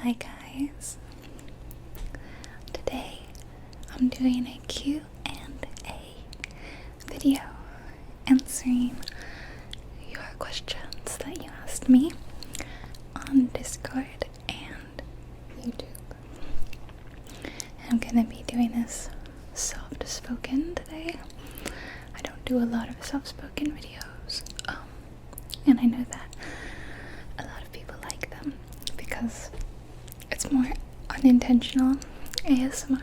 Hi guys. Today I'm doing a Q&A video answering your questions that you asked me on Discord and YouTube. I'm gonna be doing this soft-spoken today. I don't do a lot of soft-spoken videos, and I know that a lot of people like them because it's more unintentional ASMR,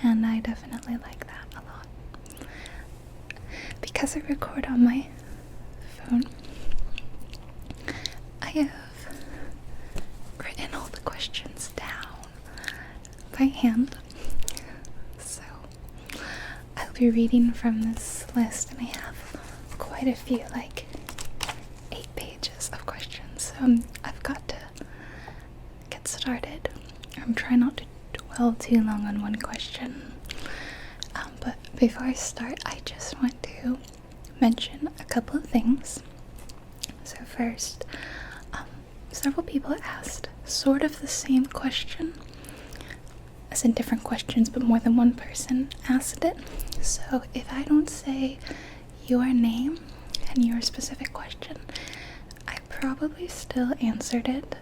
and I definitely like that a lot. Because I record on my phone, I have written all the questions down by hand, so I'll be reading from this list, and I have quite a few, like 8 pages of questions, so I've got to get started. I'm trying not to dwell too long on one question, but before I start, I just want to mention a couple of things. So first, several people asked sort of the same question, as in different questions, but more than one person asked it. So if I don't say your name and your specific question, I probably still answered it,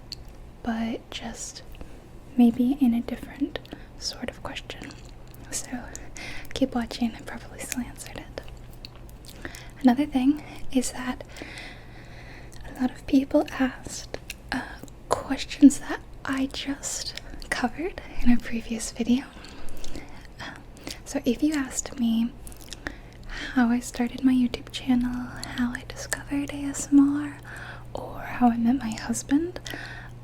but just maybe in a different sort of question. So keep watching, I probably still answered it. Another thing is that a lot of people asked questions that I just covered in a previous video. So if you asked me how I started my YouTube channel, how I discovered ASMR, or how I met my husband,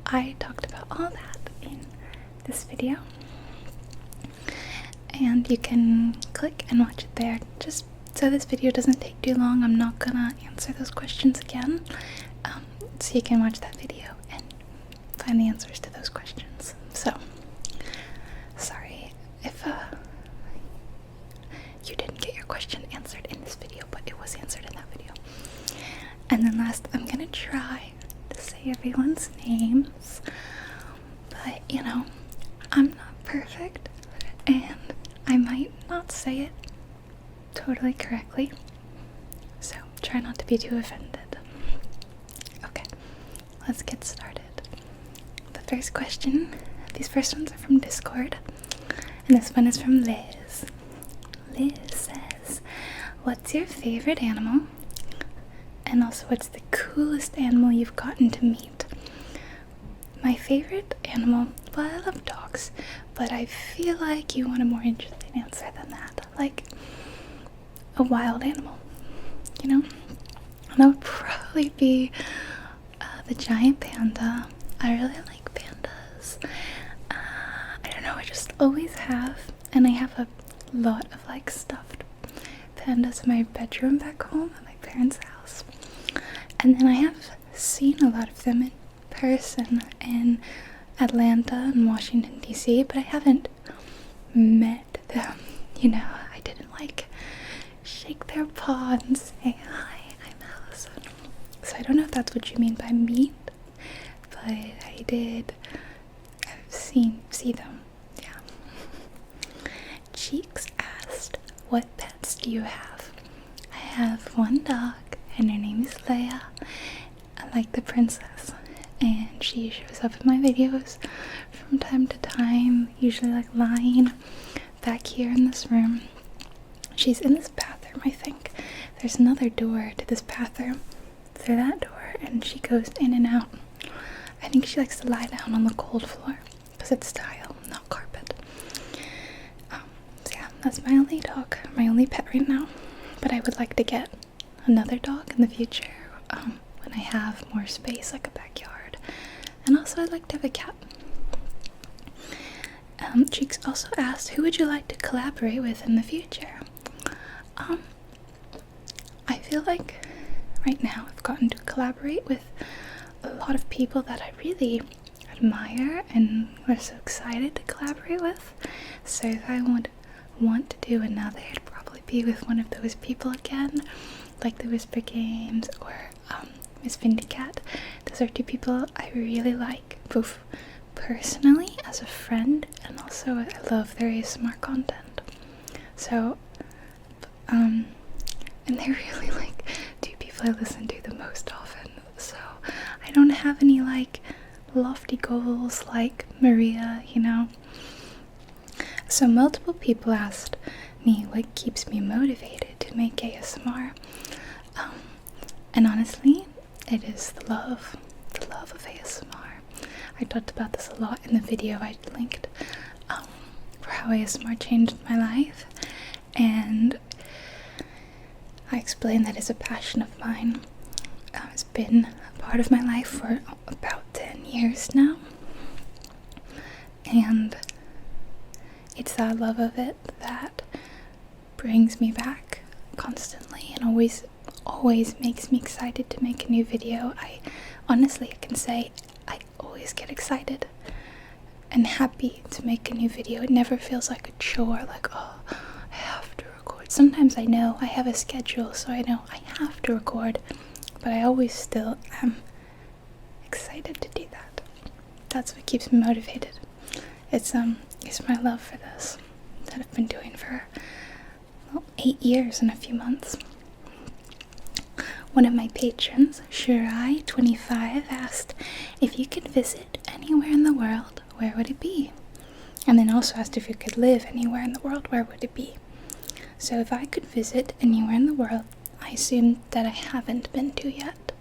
I talked about all that in this video, and you can click and watch it there. Just so this video doesn't take too long, I'm not gonna answer those questions again, so you can watch that video and find the answers to those questions. So sorry if you didn't get your question answered in this video, but it was answered in that video. And then last, I'm gonna try to say everyone's names, but you know, I'm not perfect, and I might not say it totally correctly, so try not to be too offended. Okay, let's get started. The first question, these first ones are from Discord, and this one is from Liz. Liz says, what's your favorite animal? And also, what's the coolest animal you've gotten to meet? My favorite animal, well, I love dogs, but I feel like you want a more interesting answer than that. Like a wild animal, you know? And that would probably be the giant panda. I really like pandas. I don't know, I just always have, and I have a lot of like stuffed pandas in my bedroom back home at my parents' house. And then I have seen a lot of them in person in Atlanta and Washington DC, but I haven't met them. You know, I didn't like shake their paw and say, hi, I'm Allison. So I don't know if that's what you mean by meet, but I did. I've see them. Yeah. Cheeks asked, what pets do you have? I have one dog, and her name is Leia. I like the princess, and she shows up in my videos from time to time, usually like lying back here in this room. She's in this bathroom, I think. There's another door to this bathroom through that door, and she goes in and out. I think she likes to lie down on the cold floor because it's tile, not carpet. So yeah, that's my only dog, my only pet right now. But I would like to get another dog in the future when I have more space, like a backyard. And also I'd like to have a cat. Cheeks also asked, who would you like to collaborate with in the future? I feel like right now I've gotten to collaborate with a lot of people that I really admire and we're so excited to collaborate with. So if I would want to do another, it'd probably be with one of those people again, like the Whisper Games or Miss Vindicat. Those are 2 people I really like, both personally as a friend, and also I love their ASMR content. So, and they're really like two people I listen to the most often. So I don't have any like lofty goals like Maria, you know. So multiple people asked me what keeps me motivated to make ASMR. And honestly, it is the love of ASMR. I talked about this a lot in the video I linked for how ASMR changed my life, and I explained that it's a passion of mine. It's been a part of my life for about 10 years now, and it's that love of it that brings me back constantly and always makes me excited to make a new video. I can say I always get excited and happy to make a new video. It never feels like a chore, like, oh, I have to record. Sometimes I know I have a schedule, so I know I have to record, but I always still am excited to do that. That's what keeps me motivated. It's my love for this that I've been doing for 8 years and a few months. One of my patrons, Shirai25, asked if you could visit anywhere in the world, where would it be? And then also asked if you could live anywhere in the world, where would it be? So if I could visit anywhere in the world, I assume that I haven't been to yet.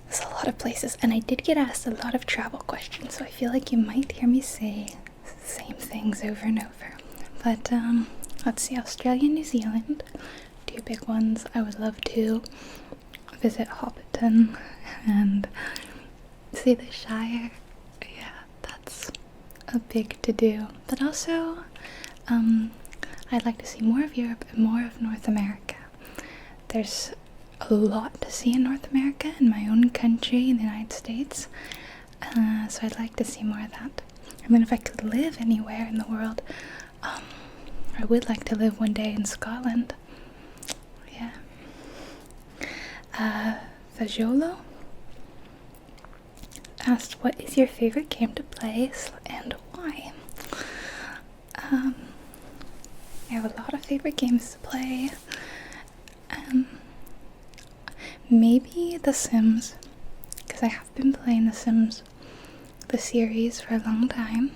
There's a lot of places, and I did get asked a lot of travel questions, so I feel like you might hear me say the same things over and over. But let's see, Australia and New Zealand, two big ones. I would love to visit Hobbiton and see the Shire. Yeah, that's a big to do. But also, I'd like to see more of Europe and more of North America. There's a lot to see in North America, in my own country, in the United States. So I'd like to see more of that. And then if I could live anywhere in the world, I would like to live one day in Scotland. Yeah. Fajolo asked, what is your favorite game to play and why? I have a lot of favorite games to play. Maybe The Sims, because I have been playing The Sims, the series, for a long time.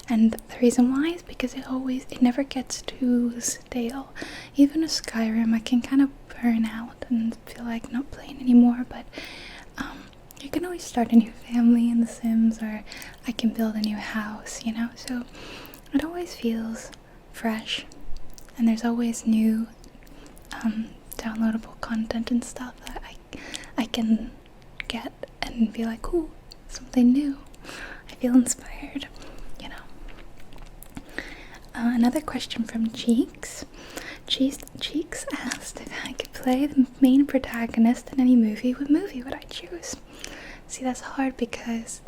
And the reason why is because it never gets too stale. Even a Skyrim, I can kind of burn out and feel like not playing anymore, but you can always start a new family in The Sims, or I can build a new house, you know, so it always feels fresh, and there's always new downloadable content and stuff that I can get and be like, ooh, something new. I feel inspired, you know. Another question from Cheeks. Cheeks asked if I could play the main protagonist in any movie, what movie would I choose? See, that's hard because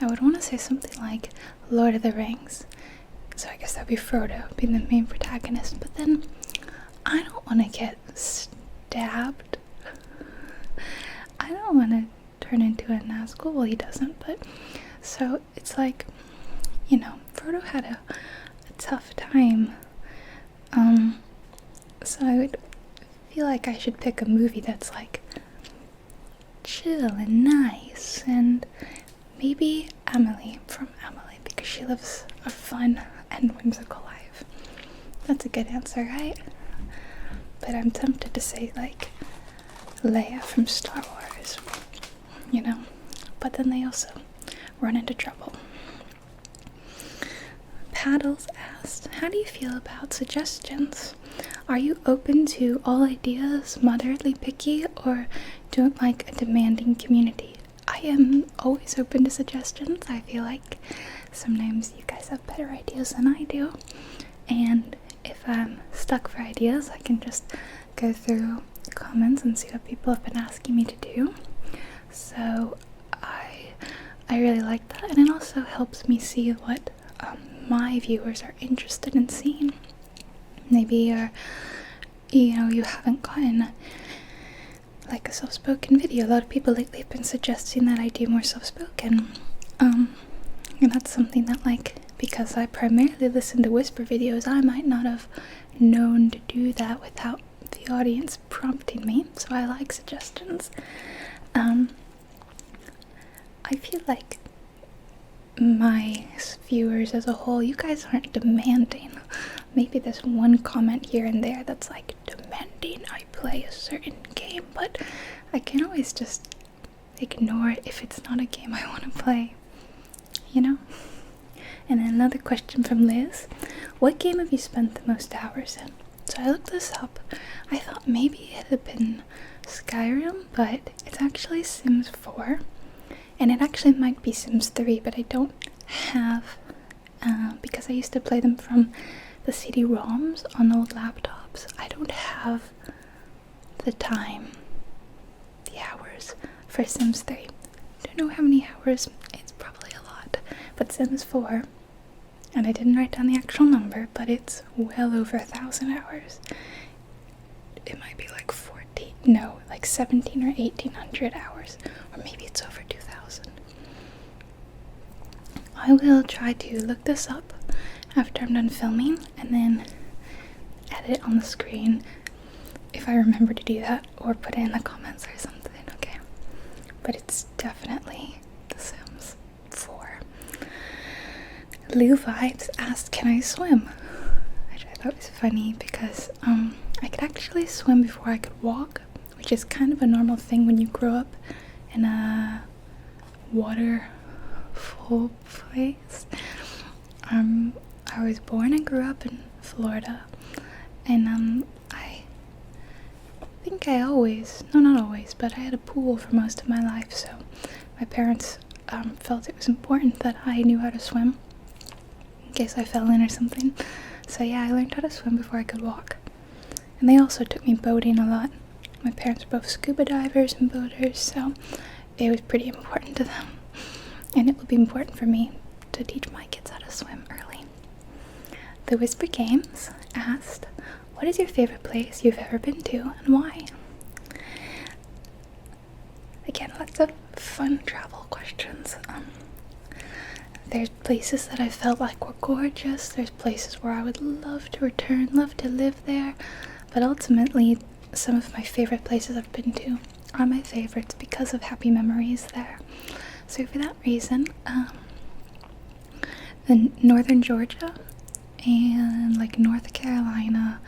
I would want to say something like Lord of the Rings. So I guess that'd be Frodo being the main protagonist, but then I don't want to get stabbed. I don't want to turn into a Nazgul. Well, he doesn't, but so it's like, you know, Frodo had a tough time. So I would feel like I should pick a movie that's like chill and nice, and maybe Emily from Emily, because she lives a fun and whimsical life. That's a good answer, right? But I'm tempted to say like Leia from Star Wars, you know, but then they also run into trouble. Paddles asked, how do you feel about suggestions? Are you open to all ideas, moderately picky, or don't like a demanding community? I am always open to suggestions. I feel like sometimes you guys have better ideas than I do, and if I'm stuck for ideas, I can just go through the comments and see what people have been asking me to do. So I really like that, and it also helps me see what my viewers are interested in seeing. Maybe you haven't gotten like a soft-spoken video. A lot of people lately have been suggesting that I do more soft-spoken. And that's something that, like, because I primarily listen to whisper videos, I might not have known to do that without the audience prompting me, so I like suggestions. I feel like my viewers as a whole, you guys aren't demanding. Maybe there's one comment here and there that's like demanding I play a certain game, but I can always just ignore it if it's not a game I want to play, you know? And then another question from Liz. What game have you spent the most hours in? So I looked this up. I thought maybe it had been Skyrim, but it's actually Sims 4. And it actually might be Sims 3, but I don't have, because I used to play them from the CD-ROMs on old laptops. I don't have the time, the hours for Sims 3. Don't know how many hours, it's probably a lot. But Sims 4, and I didn't write down the actual number, but it's well over 1,000 hours. It might be like 17 or 1,800 hours, or maybe it's over 2,000. I will try to look this up after I'm done filming and then edit it on the screen if I remember to do that, or put it in the comments or something, okay? But it's definitely The Sims 4. Lou Vibes asked, can I swim? Which I thought was funny because I could actually swim before I could walk, which is kind of a normal thing when you grow up in a waterful place. I was born and grew up in Florida, and I think I always, no, not always, but I had a pool for most of my life, so my parents felt it was important that I knew how to swim in case I fell in or something. So yeah, I learned how to swim before I could walk. And they also took me boating a lot. My parents were both scuba divers and boaters, so it was pretty important to them. And it will be important for me to teach my kids how to swim early. The Whisper Games asked, what is your favorite place you've ever been to and why? Again, lots of fun travel questions. There's places that I felt like were gorgeous. There's places where I would love to return, love to live there. But ultimately, some of my favorite places I've been to are my favorites because of happy memories there. So for that reason, the northern Georgia and like North Carolina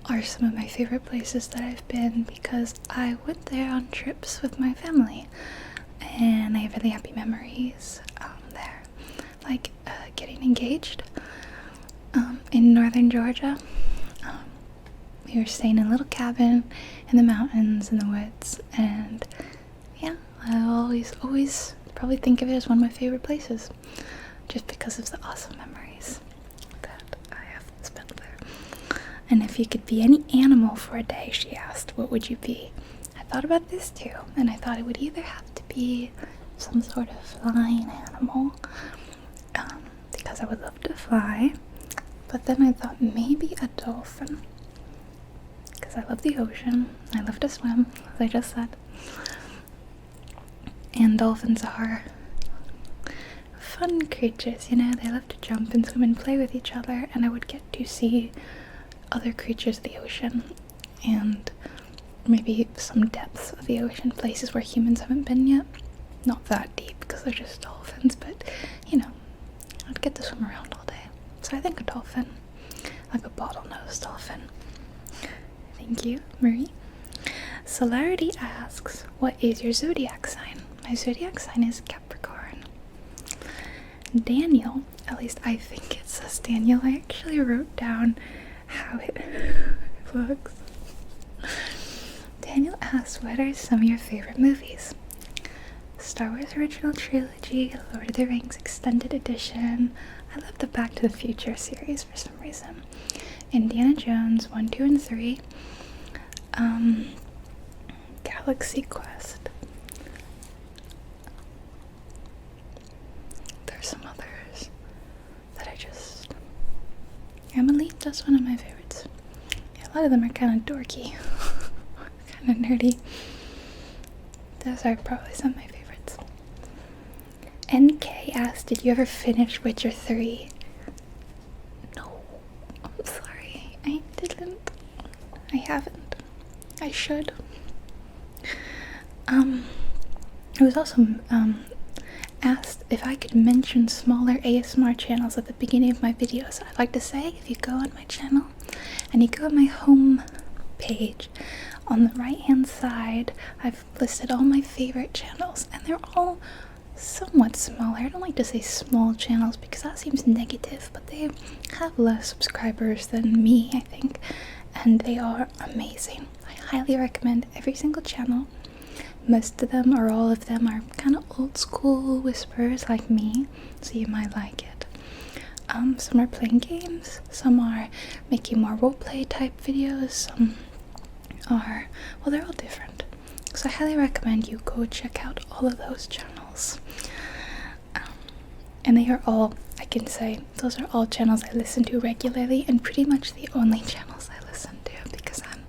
are some of my favorite places that I've been because I went there on trips with my family and I have really happy memories there. Like getting engaged in northern Georgia. We were staying in a little cabin in the mountains in the woods, and yeah, I'll always probably think of it as one of my favorite places just because of the awesome memories that I have spent there. And if you could be any animal for a day, she asked, what would you be? I thought about this too, and I thought it would either have to be some sort of flying animal, because I would love to fly, but then I thought maybe a dolphin, because I love the ocean, I love to swim, as I just said, and dolphins are fun creatures, you know, they love to jump and swim and play with each other, and I would get to see other creatures of the ocean, and maybe some depths of the ocean, places where humans haven't been yet. Not that deep, because they're just dolphins, but, you know, I'd get to swim around all day. So I think a dolphin, like a bottlenose dolphin. Thank you, Marie. Celerity asks, what is your zodiac sign? My zodiac sign is Capricorn. Daniel, at least I think it says Daniel. I actually wrote down how it looks. Daniel asks, what are some of your favorite movies? Star Wars Original Trilogy, Lord of the Rings Extended Edition. I love the Back to the Future series for some reason. Indiana Jones 1, 2, and 3. Galaxy Quest. There's some others that I just... Emily, that's one of my favorites. Yeah, a lot of them are kind of dorky. kind of nerdy. Those are probably some of my favorites. NK asked, did you ever finish Witcher 3? No, I'm sorry, I didn't. I haven't. I should. I was also asked if I could mention smaller ASMR channels at the beginning of my videos. I'd like to say, if you go on my channel and you go on my home page, on the right hand side I've listed all my favorite channels, and they're all somewhat smaller. I don't like to say small channels because that seems negative, but they have less subscribers than me, I think, and they are amazing. I highly recommend every single channel. Most of them, or all of them, are kind of old school whispers like me, so you might like it. Some are playing games, some are making more roleplay type videos, some are, well, they're all different. So I highly recommend you go check out all of those channels. And they are all, I can say, those are all channels I listen to regularly, and pretty much the only channels I listen to, because I'm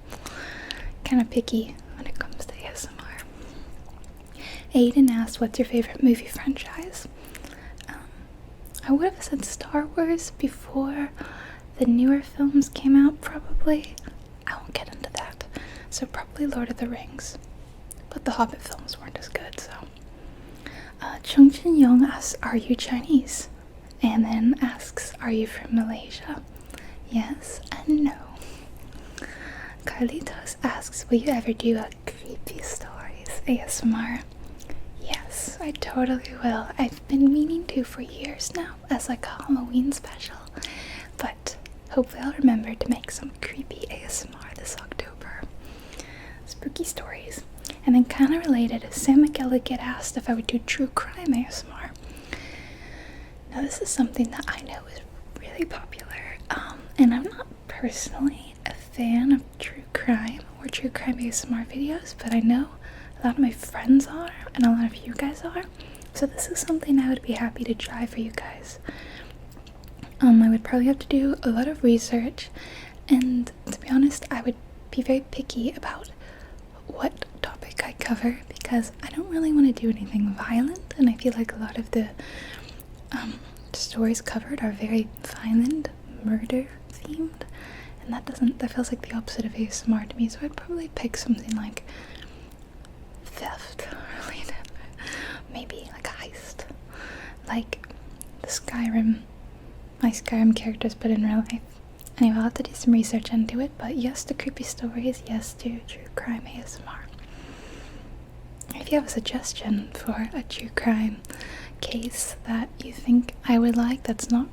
kind of picky when it comes to ASMR. Aiden asked, what's your favorite movie franchise? I would have said Star Wars before the newer films came out, probably. I won't get into that. So probably Lord of the Rings. But the Hobbit films weren't as good, so. Chung Chin Yong asks, are you Chinese? And then asks, are you from Malaysia? Yes and no. Carlitos asks, will you ever do a creepy stories ASMR? Yes, I totally will. I've been meaning to for years now as like a Halloween special, but hopefully I'll remember to make some creepy ASMR this October. Spooky stories. And then kind of related, Sam McElligott asked if I would do true crime ASMR. Now this is something that I know is really popular, and I'm not personally a fan of true crime or true crime ASMR videos, but I know a lot of my friends are, and a lot of you guys are, so this is something I would be happy to try for you guys. I would probably have to do a lot of research, and to be honest, I would be very picky about what topic I cover, because I don't really want to do anything violent, and I feel like a lot of the stories covered are very violent, murder themed, and that feels like the opposite of ASMR to me, so I'd probably pick something like theft related, maybe like a heist, like my Skyrim characters, but in real life. Anyway, I'll have to do some research into it, but yes to creepy stories, yes to true crime ASMR. If you have a suggestion for a true crime case that you think I would like that's not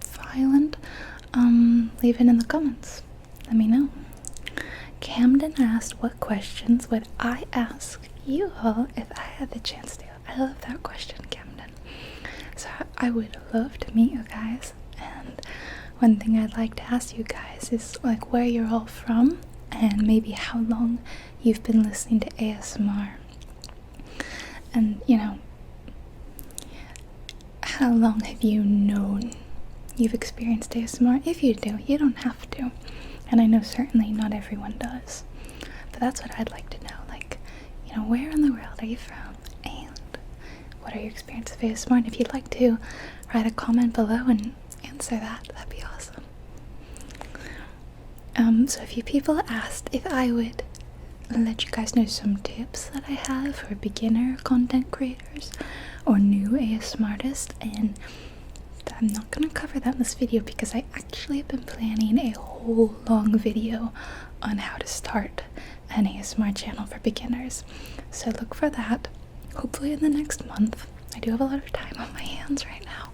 violent, leave it in the comments. Let me know. Camden asked, what questions would I ask you all if I had the chance to? I love that question, Camden. So I would love to meet you guys, and one thing I'd like to ask you guys is like where you're all from, and maybe how long you've been listening to ASMR, and you know, how long have you known you've experienced ASMR? If you do, you don't have to, and I know certainly not everyone does, but that's what I'd like to know, like, you know, where in the world are you from, and what are your experiences of ASMR? And if you'd like to write a comment below and answer that, that'd be awesome. So a few people asked if I would let you guys know some tips that I have for beginner content creators or new ASMR artists, and I'm not going to cover that in this video because I actually have been planning a whole long video on how to start an ASMR channel for beginners, so look for that hopefully in the next month. I do have a lot of time on my hands right now,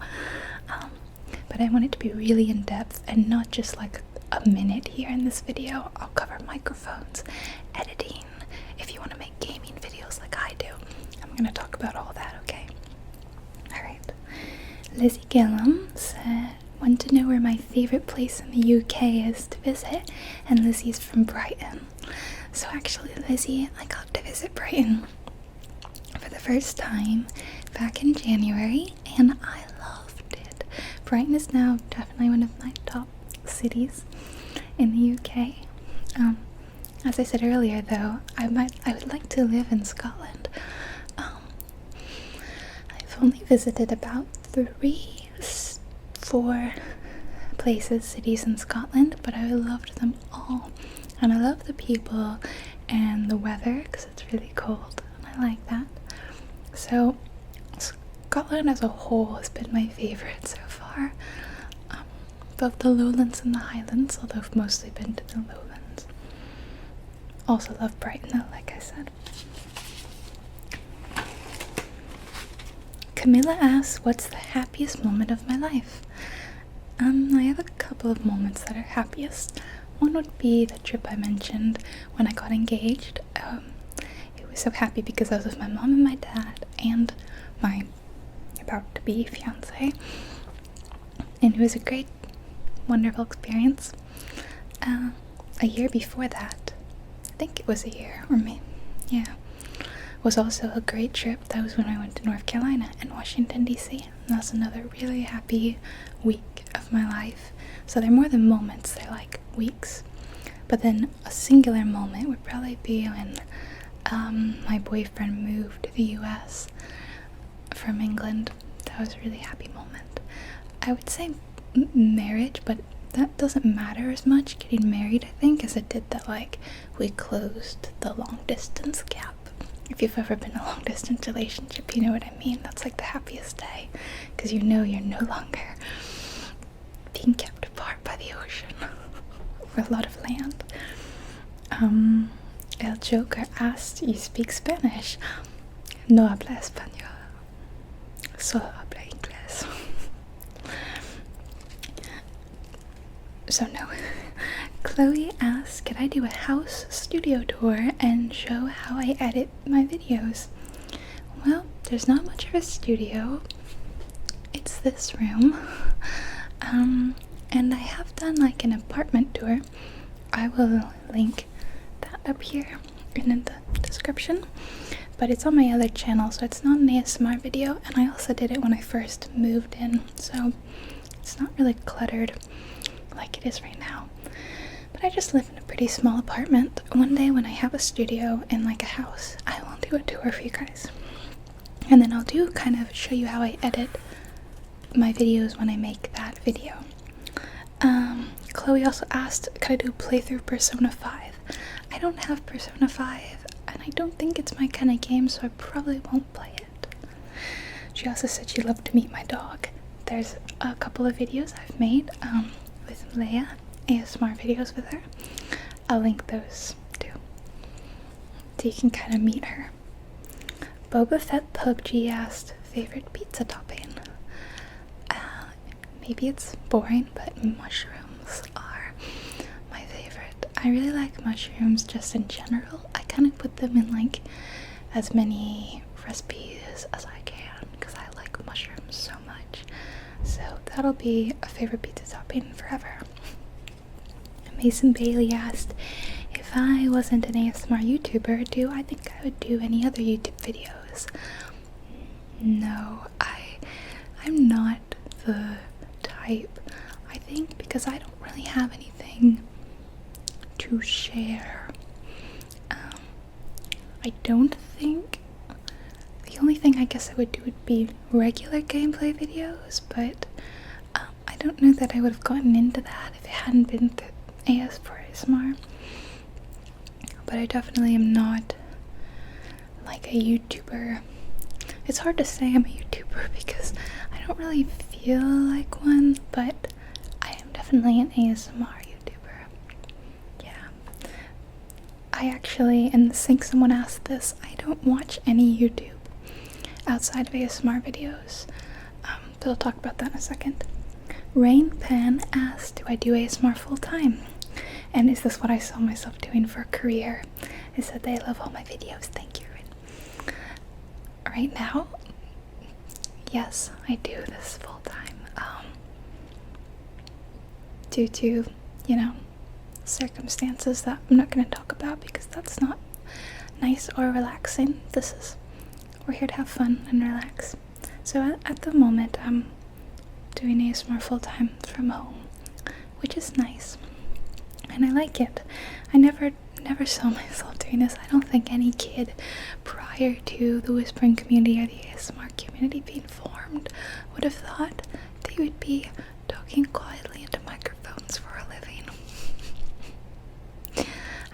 but I want it to be really in depth and not just like a minute here in this video. I'll cover microphones, editing, if you want to make gaming videos like I do. I'm going to talk about all that, okay? Alright. Lizzie Gillum said, want to know where my favorite place in the UK is to visit, and Lizzie's from Brighton. So actually, Lizzie, I got to visit Brighton for the first time back in January, and I loved it. Brighton is now definitely one of my top cities in the UK. As I said earlier, though, I would like to live in Scotland. I've only visited about 4 places, cities in Scotland, but I loved them all. And I love the people and the weather because it's really cold, and I like that. So Scotland as a whole has been my favorite so far. Both the lowlands and the highlands, although I've mostly been to the lowlands. Also love Brighton though, like I said. Camilla asks, what's the happiest moment of my life? I have a couple of moments that are happiest. One would be the trip I mentioned when I got engaged. It was so happy because I was with my mom and my dad and my about-to-be fiance. And it was a great, wonderful experience. A year before that, I think it was a year, or maybe, yeah, was also a great trip. That was when I went to North Carolina and Washington, D.C. And that's another really happy week of my life. So they're more than moments, they're like weeks. But then a singular moment would probably be when my boyfriend moved to the US from England. That was a really happy moment. I would say marriage, but that doesn't matter as much, getting married, I think, as it did that, like, we closed the long distance gap. If you've ever been in a long distance relationship, you know what I mean. That's like the happiest day, because you know you're no longer being kept apart by the ocean or a lot of land. El Joker asked, you speak Spanish? No habla español. Solo habla inglés. So no. Chloe asked, could I do a house studio tour and show how I edit my videos? Well, there's not much of a studio. It's this room. And I have done like an apartment tour. I will link that up here and in the description. But it's on my other channel, so it's not an ASMR video. And I also did it when I first moved in, so it's not really cluttered like it is right now. But I just live in a pretty small apartment. One day when I have a studio in like a house, I will do a tour for you guys. And then I'll do kind of show you how I edit my videos when I make that video. Chloe also asked, could I do a playthrough Persona 5? I don't have Persona 5, and I don't think it's my kind of game, so I probably won't play it. She also said she'd love to meet my dog. There's a couple of videos I've made with Leia, ASMR videos with her. I'll link those too, so you can kind of meet her. Boba Fett PUBG asked, favorite pizza topping? Maybe it's boring, but mushrooms are my favorite. I really like mushrooms just in general. I kind of put them in like as many recipes as I can because I like mushrooms so much. So that'll be a favorite pizza topping forever. Mason Bailey asked, if I wasn't an ASMR YouTuber, do I think I would do any other YouTube videos? No, I'm not the type. I think because I don't really have anything to share. I don't think, the only thing I guess I would do would be regular gameplay videos, but I don't know that I would have gotten into that if it hadn't been for ASMR. But I definitely am not like a YouTuber. It's hard to say I'm a YouTuber because I don't really feel like one, but I am definitely an ASMR YouTuber. Yeah. I actually, and I think someone asked this, I don't watch any YouTube outside of ASMR videos. But I'll talk about that in a second. Rain Pen asked, do I do ASMR full time? And is this what I saw myself doing for a career? I said they love all my videos. Thank you, Rain. Right now, yes, I do this full time. Due to, you know, circumstances that I'm not going to talk about because that's not nice or relaxing. We're here to have fun and relax. So at the moment, I'm doing ASMR full time from home, which is nice. And I like it. I never never saw myself doing this. I don't think any kid prior to the whispering community or the ASMR community being formed would have thought they would be talking quietly into microphones for a living.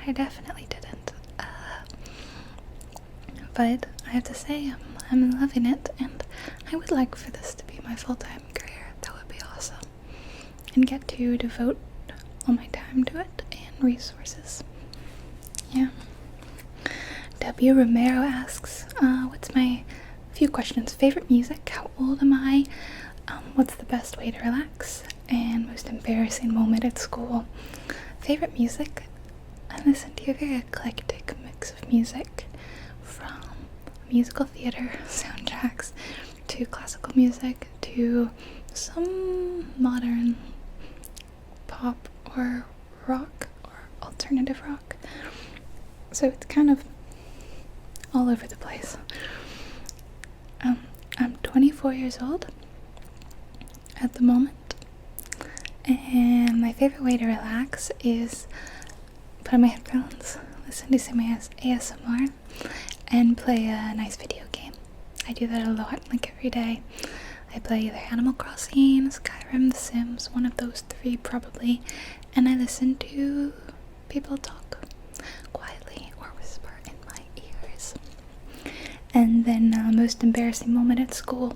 I definitely didn't. But I have to say, I'm loving it, and I would like for this to be my full-time career. That would be awesome. And get to devote all my time to it and resources. Yeah. W. Romero asks, what's my few questions? Favorite music? How old am I? What's the best way to relax? And most embarrassing moment at school. Favorite music? I listen to a very eclectic mix of music, from musical theater soundtracks to classical music to some modern pop or rock or alternative rock. So it's kind of all over the place. I'm 24 years old at the moment, and my favorite way to relax is put on my headphones, listen to some ASMR, and play a nice video game. I do that a lot, like every day. I play either Animal Crossing, Skyrim, The Sims, one of those three probably, and I listen to people talk quietly or whisper in my ears. And then most embarrassing moment at school.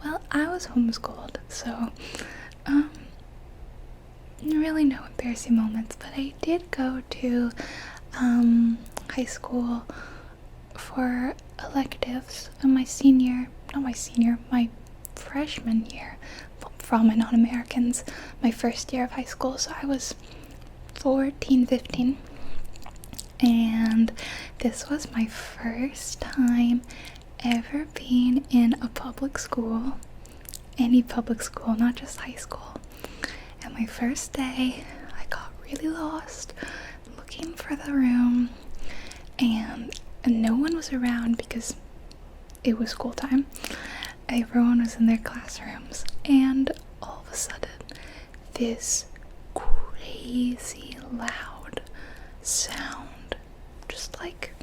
Well, I was homeschooled, so really no embarrassing moments, but I did go to high school for electives in my freshman year for all my non-Americans, my first year of high school. So I was 14, 15, and this was my first time ever being in a public school, any public school, not just high school. And my first day, I got really lost looking for the room, and no one was around because it was school time. Everyone was in their classrooms, and all of a sudden, this crazy loud sound just like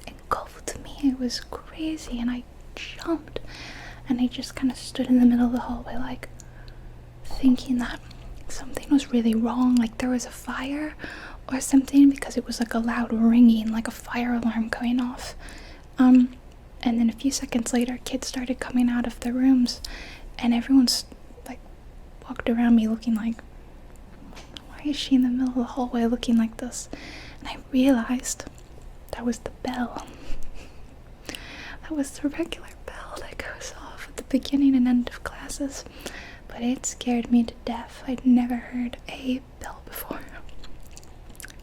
engulfed me. It was crazy, and I jumped, and I just kind of stood in the middle of the hallway, like thinking that something was really wrong, like there was a fire or something, because it was like a loud ringing, like a fire alarm going off. And then a few seconds later, kids started coming out of the rooms, and everyone's like walked around me looking like, why is she in the middle of the hallway looking like this? And I realized that was the bell. That was the regular bell that goes off at the beginning and end of classes. But it scared me to death. I'd never heard a bell before.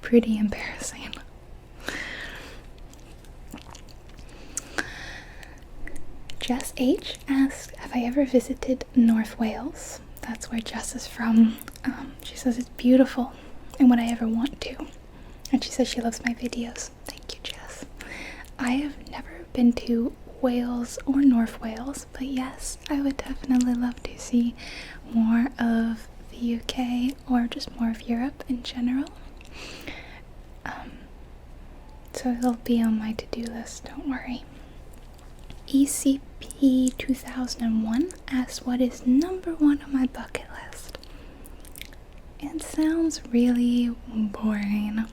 Pretty embarrassing. Jess H asked, have I ever visited North Wales? That's where Jess is from. She says it's beautiful and would I ever want to. And she says she loves my videos. Thank you, Jess. I have never been to Wales or North Wales, but yes, I would definitely love to see more of the UK or just more of Europe in general. So it'll be on my to-do list, don't worry. ECP 2001 asks, what is number one on my bucket list? It sounds really boring,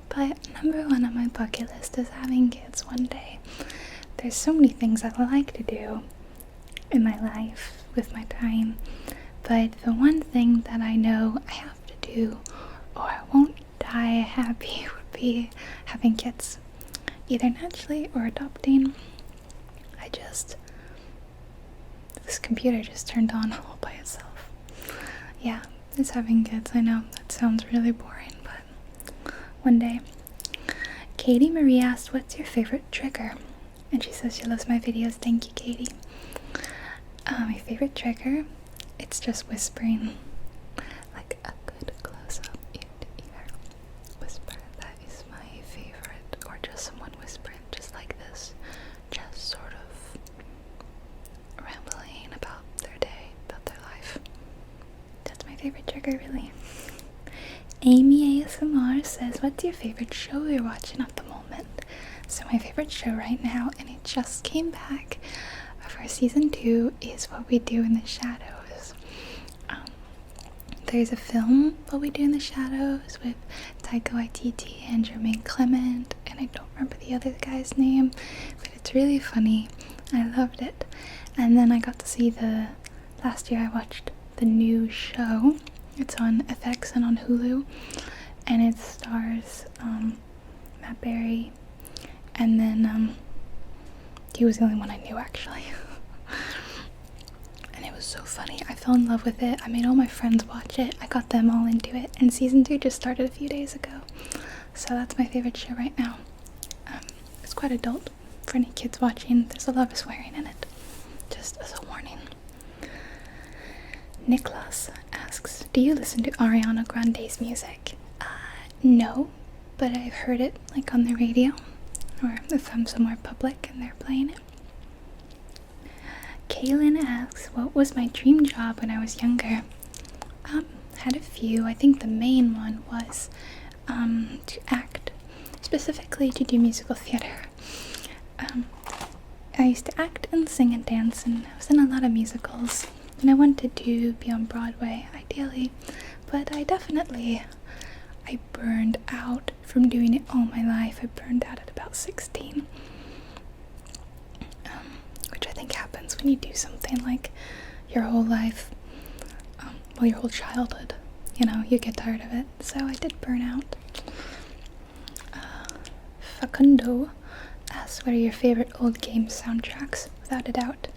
but number one on my bucket list is having kids one day. There's so many things I like to do in my life with my time, but the one thing that I know I have to do or I won't die happy would be having kids, either naturally or adopting. This computer just turned on all by itself. Yeah, it's having kids. I know that sounds really boring, but one day. Katie Marie asked, what's your favorite trigger? And she says she loves my videos. Thank you, Katie. My favorite trigger, it's just whispering, like a good close-up ear-to-ear whisper. That is my favorite. Or just someone whispering just like this, just sort of rambling about their day, about their life. That's my favorite trigger, really. Amy ASMR says, what's your favorite show you're watching at the moment? So my favorite show right now, and it just came back for season 2, is What We Do in the Shadows. There's a film, What We Do in the Shadows, with Taika Waititi and Jermaine Clement, and I don't remember the other guy's name, but it's really funny. I loved it. And then I got to see last year I watched the new show. It's on FX and on Hulu, and it stars Matt Berry, and then he was the only one I knew actually. And it was so funny. I fell in love with it. I made all my friends watch it. I got them all into it, and season 2 just started a few days ago. So that's my favorite show right now. It's quite adult for any kids watching. There's a lot of swearing in it, just as a warning. Niklas asks, do you listen to Ariana Grande's music? No, but I've heard it like on the radio, or if I'm somewhere public and they're playing it. Kaylin asks, what was my dream job when I was younger? Had a few. I think the main one was to act, specifically to do musical theater. I used to act and sing and dance, and I was in a lot of musicals, and I wanted to be on Broadway ideally, but I burned out from doing it all my life. I burned out at about 16, which I think happens when you do something like your whole life, well, your whole childhood, you get tired of it. So I did burn out. Facundo asks, what are your favorite old game soundtracks? Without a doubt,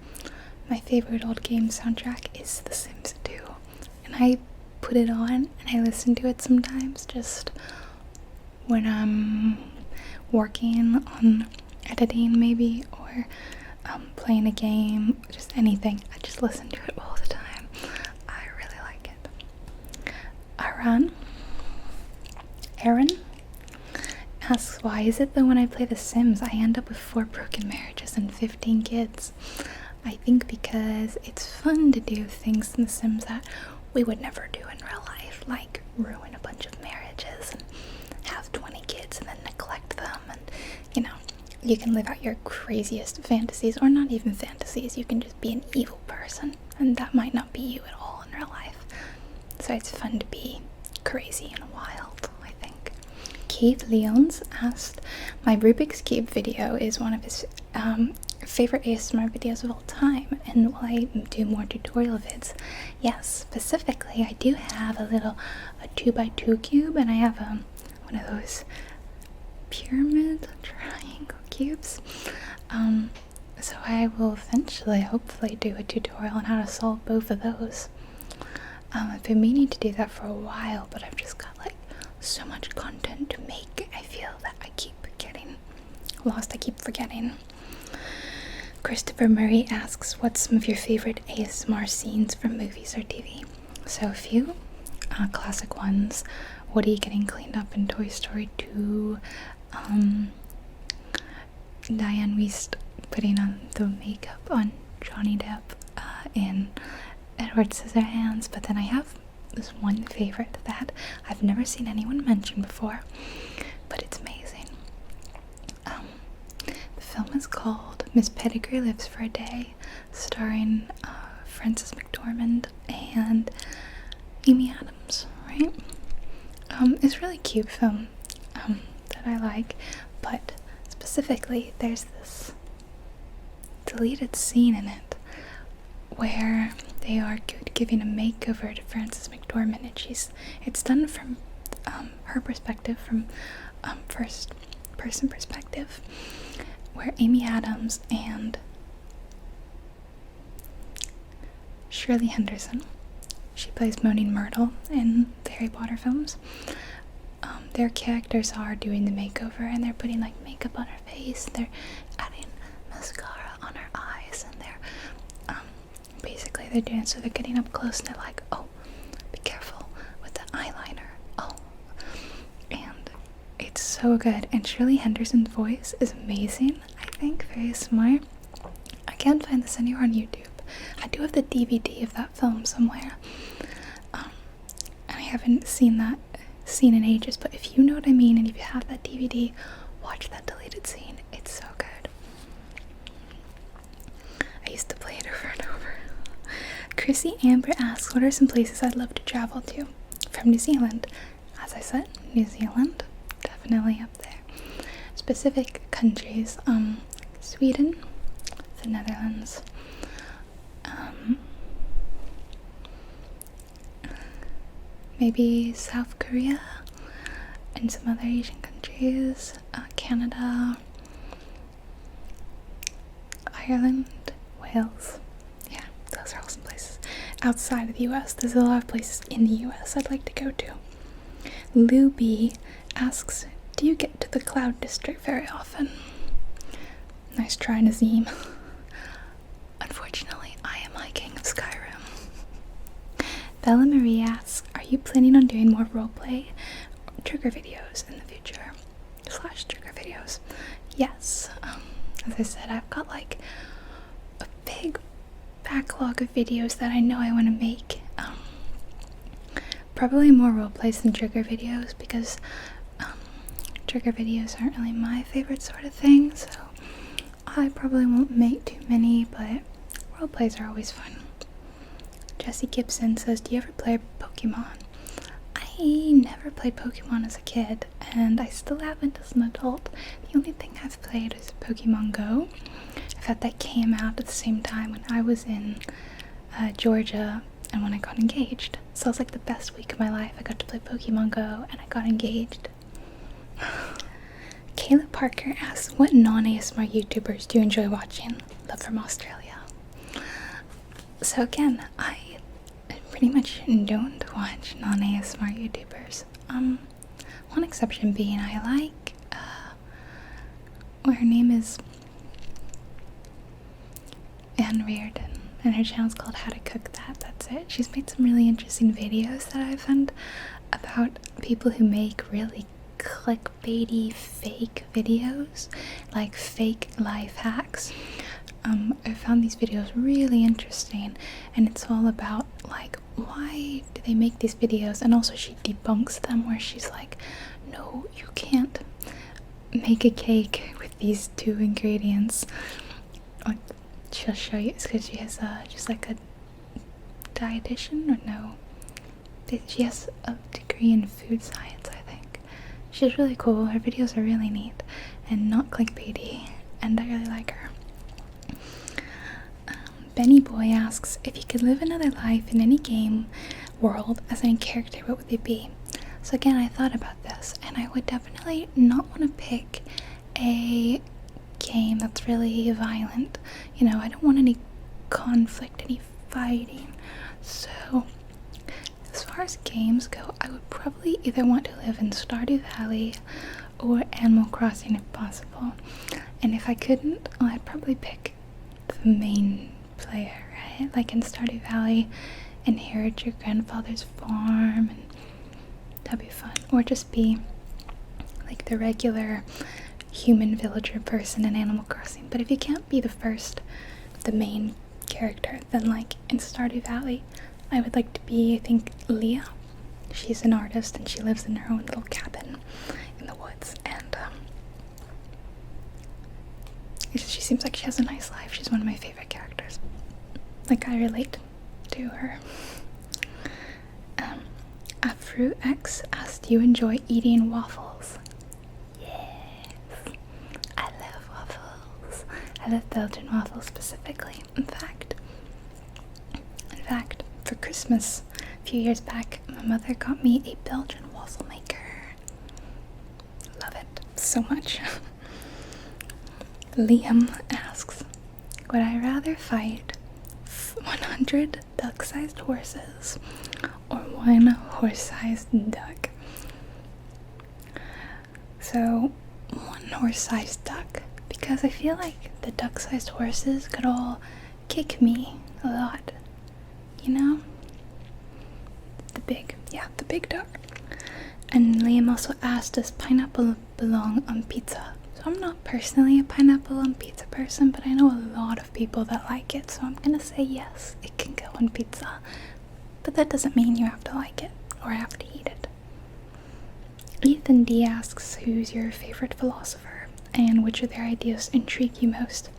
my favorite old game soundtrack is The Sims 2, and I put it on and I listen to it sometimes just when I'm working on editing maybe, or playing a game, just anything. I just listen to it all the time. I really like it. Aaron asks, why is it that when I play The Sims I end up with 4 broken marriages and 15 kids? I think because it's fun to do things in The Sims that we would never do in real life, like ruin a bunch of marriages and have 20 kids and then neglect them, and you can live out your craziest fantasies, or not even fantasies. You can just be an evil person, and that might not be you at all in real life. So it's fun to be crazy and wild, I think. Keith Leons asked, my Rubik's Cube video is one of his favorite ASMR videos of all time, and will I do more tutorial vids? Yes, specifically I do have a 2x2 cube, and I have one of those pyramid triangle cubes. So I will eventually hopefully do a tutorial on how to solve both of those. I've been meaning to do that for a while, but I've just got so much content to make. I feel that I keep getting lost. I keep forgetting. Christopher Murray asks, what's some of your favorite ASMR scenes from movies or TV? So a few classic ones. Woody getting cleaned up in Toy Story 2. Diane Wiest putting on the makeup on Johnny Depp in Edward Scissorhands. But then I have this one favorite that I've never seen anyone mention before, but it's amazing. The film is called Miss Pettigrew Lives for a Day, starring Frances McDormand and Amy Adams, right? It's a really cute film that I like, but specifically there's this deleted scene in it where they are giving a makeover to Frances McDormand, and it's done from her perspective, from first person perspective, where Amy Adams and Shirley Henderson, she plays Moaning Myrtle in the Harry Potter films, their characters are doing the makeover, and they're putting makeup on her face, and they're adding mascara on her eyes, and they're basically they're doing, so they're getting up close and they're like, oh, be careful with the eyeliner, oh, and it's so good. And Shirley Henderson's voice is amazing, I think, very smart. I can't find this anywhere on YouTube. I do have the DVD of that film somewhere, and I haven't seen that scene in ages, but if you know what I mean and if you have that DVD, watch that deleted scene. It's so good. I used to play it over and over. Chrissy Amber asks, what are some places I'd love to travel to from New Zealand? As I said, New Zealand, definitely up there. Specific countries, Sweden, the Netherlands, maybe South Korea, and some other Asian countries, Canada, Ireland, Wales. Yeah, those are all some places outside of the US. There's a lot of places in the US I'd like to go to. Lou B asks, do you get to the Cloud District very often? Nice try, Nazim. Unfortunately, I am my king of Skyrim. Bella Marie asks, are you planning on doing more roleplay trigger videos in the future? / trigger videos. Yes. As I said, I've got like a big backlog of videos that I know I want to make. Probably more roleplays than trigger videos, because trigger videos aren't really my favorite sort of thing, so I probably won't make too many, but roleplays are always fun. Jesse Gibson says, do you ever play Pokemon? I never played Pokemon as a kid, and I still haven't as an adult. The only thing I've played is Pokemon Go. In fact, that came out at the same time when I was in Georgia and when I got engaged. So it was like the best week of my life. I got to play Pokemon Go and I got engaged. Kayla Parker asks, what non-ASMR YouTubers do you enjoy watching? Love from Australia. So again, I pretty much don't watch non-ASMR YouTubers. One exception being I like, her name is Anne Reardon, and her channel's called How to Cook That. That's it. She's made some really interesting videos that I found about people who make really clickbaity fake videos, like fake life hacks. I found these videos really interesting, and it's all about like, why do they make these videos, and also she debunks them, where she's like, no, you can't make a cake with these 2 ingredients. Like, she'll show you, it's because she has just like a dietitian, or no, she has a degree in food science, I think. She's really cool. Her videos are really neat and not clickbaity, and I really like her. Benny Boy asks, if you could live another life in any game world as any character, what would they be? So again, I thought about this, and I would definitely not want to pick a game that's really violent. You know, I don't want any conflict, any fighting. So as far as games go, I would probably either want to live in Stardew Valley or Animal Crossing if possible. And if I couldn't, well, I'd probably pick the main player, right? Like in Stardew Valley, inherit your grandfather's farm, and that'd be fun. Or just be like the regular human villager person in Animal Crossing. But if you can't be the main character, then like in Stardew Valley, I would like to be, I think, Leah. She's an artist and she lives in her own little cabin in the woods, and she seems like she has a nice life. She's one of my favorite characters. Like, I relate to her. Fruit X asked, do you enjoy eating waffles? Yes, I love waffles. I love Belgian waffles specifically. In fact, for Christmas a few years back, my mother got me a Belgian waffle maker. Love it so much. Liam asks, would I rather fight 100 duck-sized horses or 1 horse-sized duck? So 1 horse-sized duck, because I feel like the duck-sized horses could all kick me a lot, you know? The big duck. And Liam also asked, does pineapple belong on pizza? So I'm not personally a pineapple on pizza person, but I know a lot of people that like it, so I'm gonna say yes, it can go on pizza. But that doesn't mean you have to like it or have to eat it. Ethan D asks, who's your favorite philosopher and which of their ideas intrigue you most?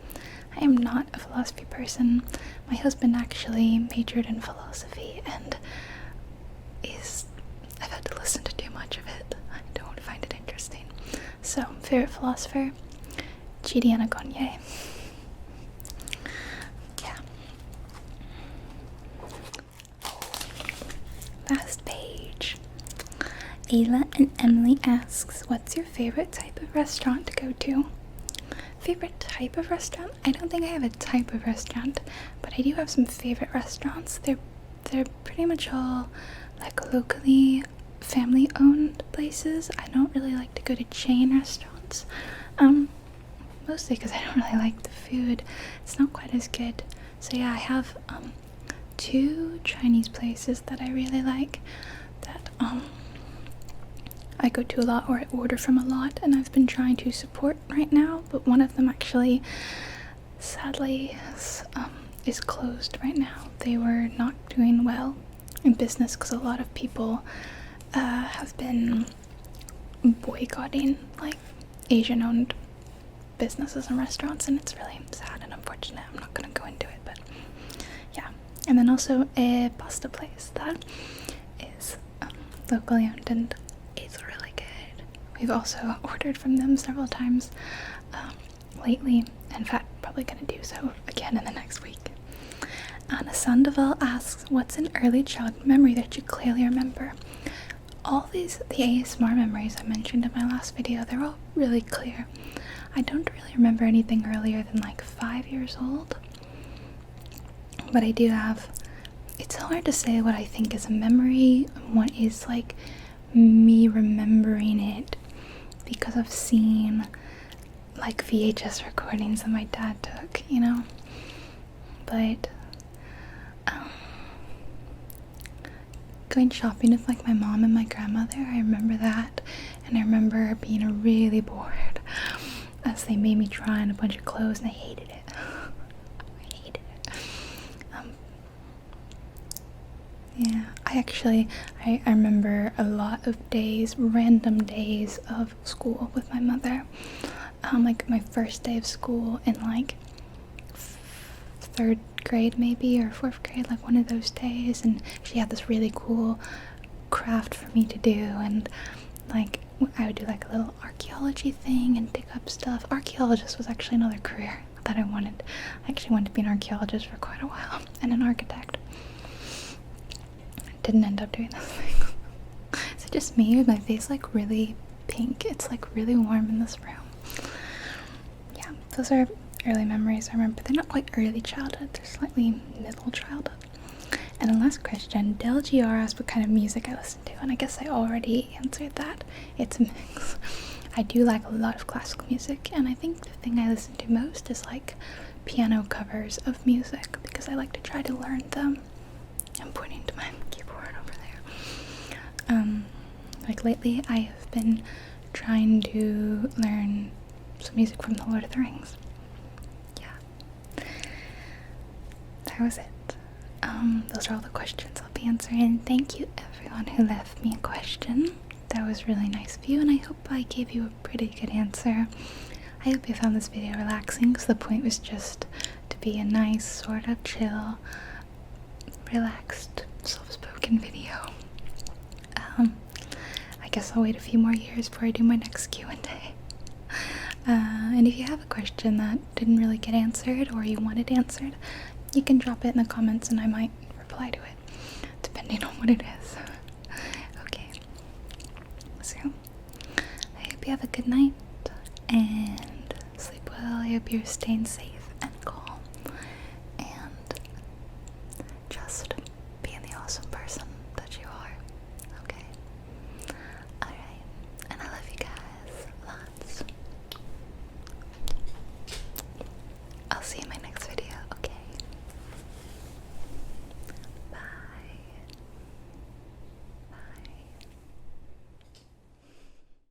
I am not a philosophy person. My husband actually majored in philosophy and I've had to listen to too much of it. I don't find it interesting. So, favorite philosopher? Ariana Grande. Yeah. Last page. Ayla and Emily asks, what's your favorite type of restaurant to go to? Favorite type of restaurant? I don't think I have a type of restaurant, but I do have some favorite restaurants. They're pretty much all like locally family owned places. I don't really like to go to chain restaurants. Mostly because I don't really like the food. It's not quite as good. So yeah, I have 2 Chinese places that I really like that I go to a lot, or I order from a lot, and I've been trying to support right now, but one of them actually sadly is closed right now. They were not doing well in business because a lot of people have been boycotting like Asian owned businesses and restaurants, and it's really sad and unfortunate. I'm not gonna go into it, but yeah. And then also a pasta place that is locally owned and it's really good. We've also ordered from them several times lately. In fact, probably gonna do so again in the next week. Anna Sandoval asks, what's an early childhood memory that you clearly remember? All the ASMR memories I mentioned in my last video, they're all really clear. I don't really remember anything earlier than like 5 years old, but I do have, it's hard to say what I think is a memory and what is like me remembering it, because I've seen like VHS recordings that my dad took, you know, but going shopping with like my mom and my grandmother, I remember that, and I remember being really bored as they made me try on a bunch of clothes, and I hated it. I hated it. Yeah, I remember a lot of days, random days of school with my mother. Like my first day of school in like 3rd grade maybe, or 4th grade, like one of those days, and she had this really cool craft for me to do, and like I would do like a little archaeology thing and dig up stuff. Archaeologist was actually another career that I wanted. I actually wanted to be an archaeologist for quite a while, and an architect. Didn't end up doing those things. Is it just me with my face like really pink? It's like really warm in this room. Yeah, those are early memories I remember. They're not quite early childhood, they're slightly middle childhood. And the last question, Del GR asked what kind of music I listen to, and I guess I already answered that. It's a mix. I do like a lot of classical music, and I think the thing I listen to most is like piano covers of music, because I like to try to learn them. I'm pointing to my keyboard over there. Like lately I have been trying to learn some music from the Lord of the Rings. Yeah. That was it. Those are all the questions I'll be answering. Thank you everyone who left me a question. That was really nice of you, and I hope I gave you a pretty good answer. I hope you found this video relaxing, because the point was just to be a nice, sort of chill, relaxed, soft-spoken video. I guess I'll wait a few more years before I do my next Q&A. And if you have a question that didn't really get answered, or you wanted answered, you can drop it in the comments and I might reply to it, depending on what it is. Okay. So, I hope you have a good night, and sleep well. I hope you're staying safe and calm.